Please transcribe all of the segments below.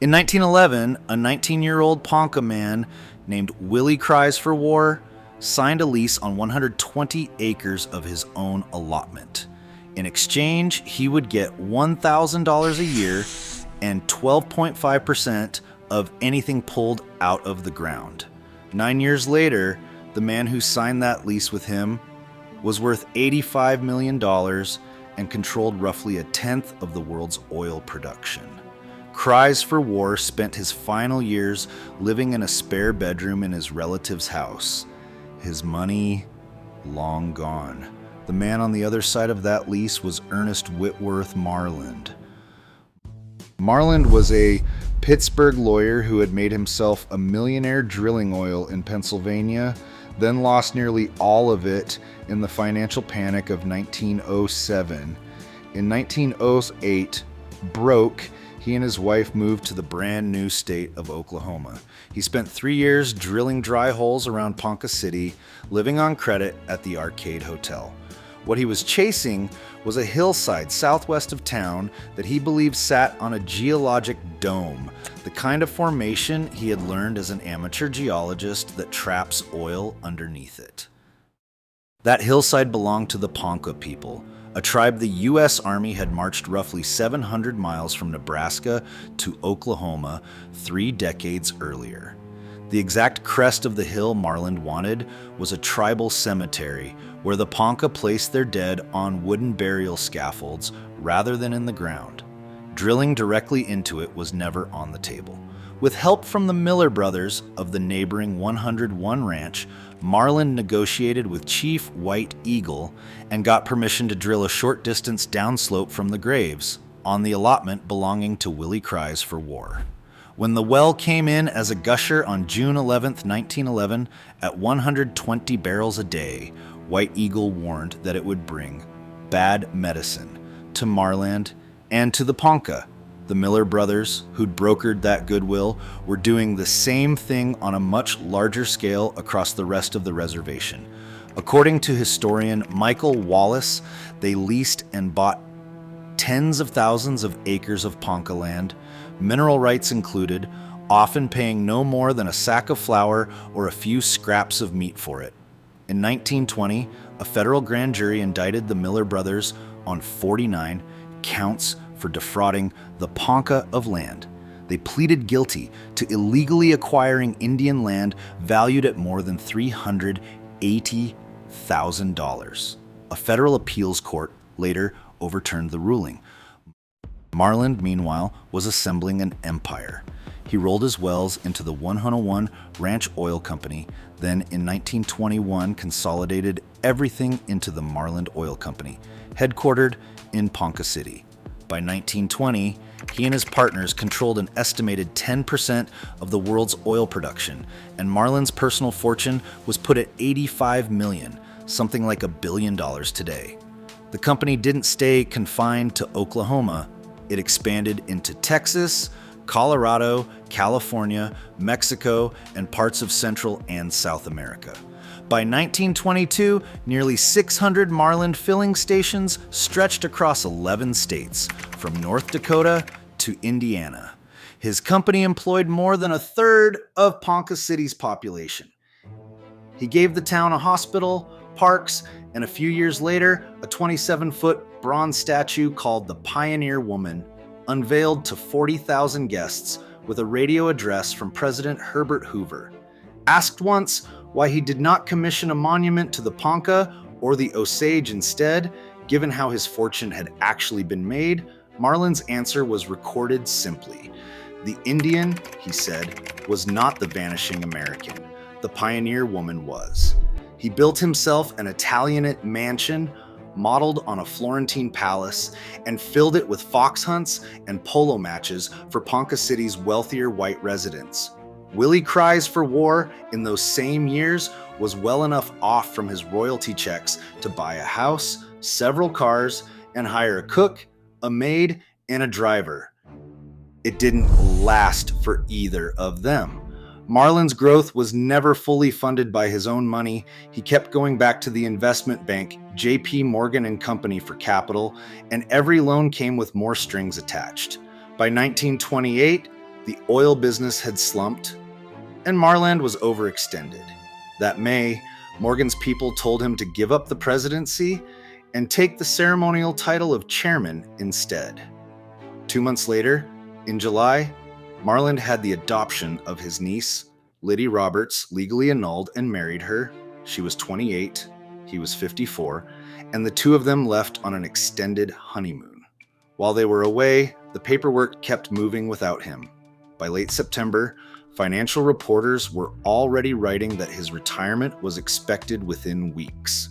In 1911, a 19-year-old Ponca man named Willie Cries for War signed a lease on 120 acres of his own allotment. In exchange, he would get $1,000 a year and 12.5% of anything pulled out of the ground. 9 years later, the man who signed that lease with him was worth $85 million and controlled roughly a tenth of the world's oil production. Cries for War spent his final years living in a spare bedroom in his relative's house. His money, long gone. The man on the other side of that lease was Ernest Whitworth Marland. Marland was a Pittsburgh lawyer who had made himself a millionaire drilling oil in Pennsylvania, then lost nearly all of it in the financial panic of 1907. In 1908, broke, he and his wife moved to the brand new state of Oklahoma. He spent 3 years drilling dry holes around Ponca City, living on credit at the Arcade Hotel. What he was chasing was a hillside southwest of town that he believed sat on a geologic dome, the kind of formation he had learned as an amateur geologist that traps oil underneath it. That hillside belonged to the Ponca people, a tribe the U.S. Army had marched roughly 700 miles from Nebraska to Oklahoma 3 decades earlier. The exact crest of the hill Marland wanted was a tribal cemetery where the Ponca placed their dead on wooden burial scaffolds rather than in the ground. Drilling directly into it was never on the table. With help from the Miller brothers of the neighboring 101 Ranch, Marland negotiated with Chief White Eagle and got permission to drill a short distance downslope from the graves, on the allotment belonging to Willie Cries for War. When the well came in as a gusher on June 11, 1911, at 120 barrels a day, White Eagle warned that it would bring bad medicine to Marland and to the Ponca. The Miller brothers, who'd brokered that goodwill, were doing the same thing on a much larger scale across the rest of the reservation. According to historian Michael Wallace, they leased and bought tens of thousands of acres of Ponca land, mineral rights included, often paying no more than a sack of flour or a few scraps of meat for it. In 1920, a federal grand jury indicted the Miller brothers on 49 counts for defrauding the Ponca of land. They pleaded guilty to illegally acquiring Indian land valued at more than $380,000. A federal appeals court later overturned the ruling. Marland, meanwhile, was assembling an empire. He rolled his wells into the 101 Ranch Oil Company, then in 1921 consolidated everything into the Marland Oil Company, headquartered in Ponca City. By 1920, he and his partners controlled an estimated 10% of the world's oil production, and Marland's personal fortune was put at $85 million, something like $1 billion today. The company didn't stay confined to Oklahoma. It expanded into Texas, Colorado, California, Mexico, and parts of Central and South America. By 1922, nearly 600 Marland filling stations stretched across 11 states, from North Dakota to Indiana. His company employed more than a third of Ponca City's population. He gave the town a hospital, parks, and a few years later, a 27-foot bronze statue called the Pioneer Woman, unveiled to 40,000 guests with a radio address from President Herbert Hoover. Asked once why he did not commission a monument to the Ponca or the Osage instead, given how his fortune had actually been made, Marland's answer was recorded simply. The Indian, he said, was not the vanishing American. The Pioneer Woman was. He built himself an Italianate mansion modeled on a Florentine palace and filled it with fox hunts and polo matches for Ponca City's wealthier white residents. Willie Cries for War in those same years was well enough off from his royalty checks to buy a house, several cars, and hire a cook, a maid, and a driver. It didn't last for either of them. Marland's growth was never fully funded by his own money. He kept going back to the investment bank, J.P. Morgan and Company, for capital, and every loan came with more strings attached. By 1928, The oil business had slumped, and Marland was overextended. That May, Morgan's people told him to give up the presidency and take the ceremonial title of chairman instead. 2 months later, in July, Marland had the adoption of his niece, Liddy Roberts, legally annulled and married her. She was 28, he was 54, and the two of them left on an extended honeymoon. While they were away, the paperwork kept moving without him. By late September, financial reporters were already writing that his retirement was expected within weeks.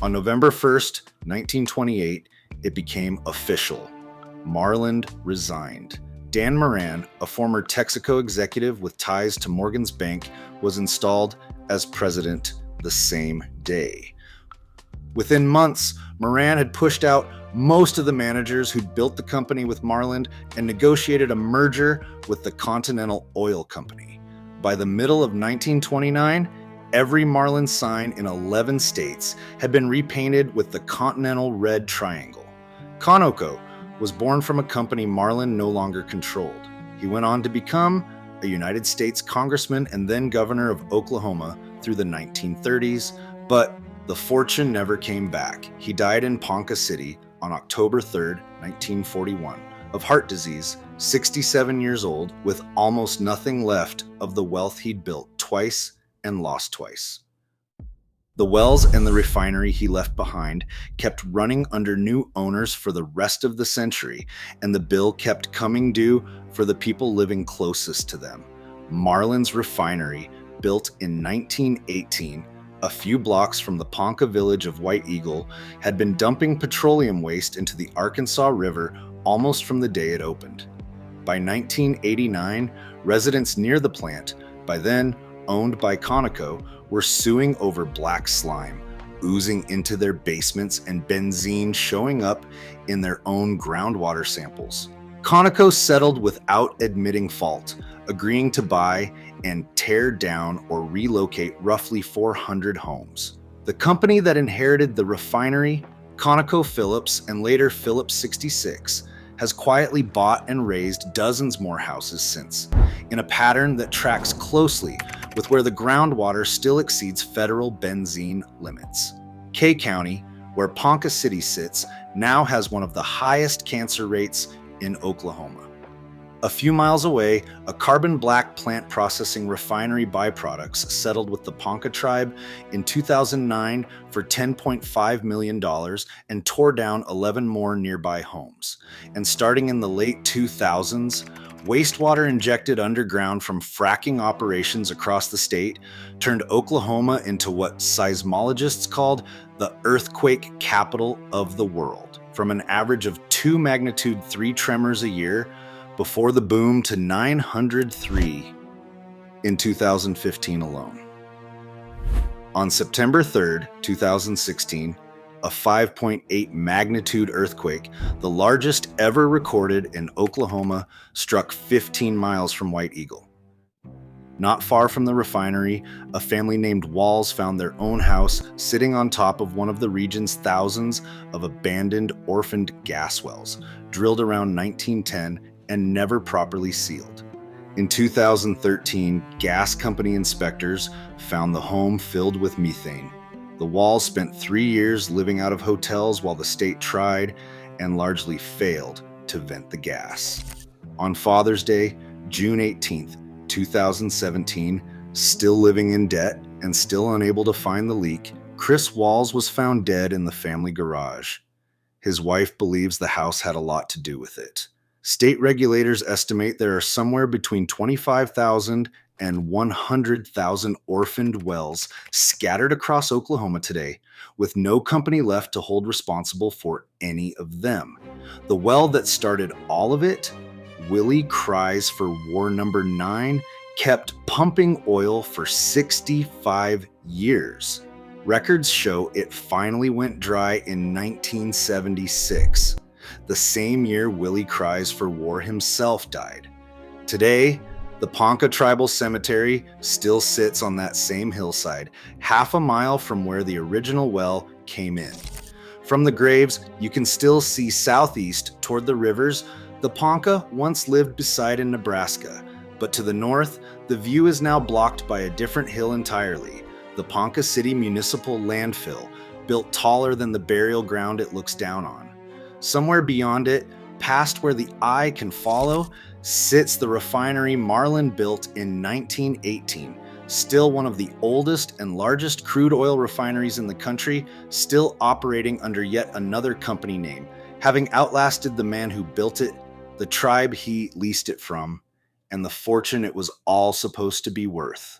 On November 1st, 1928, it became official. Marland resigned. Dan Moran, a former Texaco executive with ties to Morgan's Bank, was installed as president the same day. Within months, Moran had pushed out most of the managers who'd built the company with Marland and negotiated a merger with the Continental Oil Company. By the middle of 1929, every Marland sign in 11 states had been repainted with the Continental Red Triangle. Conoco was born from a company Marland no longer controlled. He went on to become a United States congressman and then governor of Oklahoma through the 1930s, but the fortune never came back. He died in Ponca City on October 3rd, 1941, of heart disease, 67 years old, with almost nothing left of the wealth he'd built twice and lost twice. The wells and the refinery he left behind kept running under new owners for the rest of the century, and the bill kept coming due for the people living closest to them. Marland's refinery, built in 1918, a few blocks from the Ponca village of White Eagle, had been dumping petroleum waste into the Arkansas River almost from the day it opened. By 1989, residents near the plant, by then owned by Conoco, were suing over black slime oozing into their basements and benzene showing up in their own groundwater samples. Conoco settled without admitting fault, agreeing to buy and tear down or relocate roughly 400 homes. The company that inherited the refinery, Conoco Phillips and later Phillips 66, has quietly bought and raised dozens more houses since, in a pattern that tracks closely with where the groundwater still exceeds federal benzene limits. Kay County, where Ponca City sits, now has one of the highest cancer rates in Oklahoma. A few miles away, a carbon black plant processing refinery byproducts settled with the Ponca tribe in 2009 for $10.5 million and tore down 11 more nearby homes. And starting in the late 2000s, wastewater injected underground from fracking operations across the state turned Oklahoma into what seismologists called the earthquake capital of the world. From an average of 2 magnitude 3 tremors a year before the boom to 903 in 2015 alone. On September 3rd, 2016, a 5.8 magnitude earthquake, the largest ever recorded in Oklahoma, struck 15 miles from White Eagle. Not far from the refinery, a family named Walls found their own house sitting on top of one of the region's thousands of abandoned, orphaned gas wells, drilled around 1910 and never properly sealed. In 2013, gas company inspectors found the home filled with methane. The Walls spent 3 years living out of hotels while the state tried and largely failed to vent the gas. On Father's Day, June 18th, 2017, still living in debt and still unable to find the leak, Chris Walls was found dead in the family garage. His wife believes the house had a lot to do with it. State regulators estimate there are somewhere between 25,000 and 100,000 orphaned wells scattered across Oklahoma today, with no company left to hold responsible for any of them. The well that started all of it, Willie Cries for War Number 9, kept pumping oil for 65 years. Records show it finally went dry in 1976, the same year Willie Cries for War himself died. Today, the Ponca Tribal Cemetery still sits on that same hillside, half a mile from where the original well came in. From the graves, you can still see southeast toward the rivers the Ponca once lived beside in Nebraska, But to the north, the view is now blocked by a different hill entirely, the Ponca City Municipal Landfill, built taller than the burial ground it looks down on. Somewhere beyond it, past where the eye can follow, sits the refinery Marland built in 1918, still one of the oldest and largest crude oil refineries in the country, still operating under yet another company name, having outlasted the man who built it, the tribe he leased it from, and the fortune it was all supposed to be worth.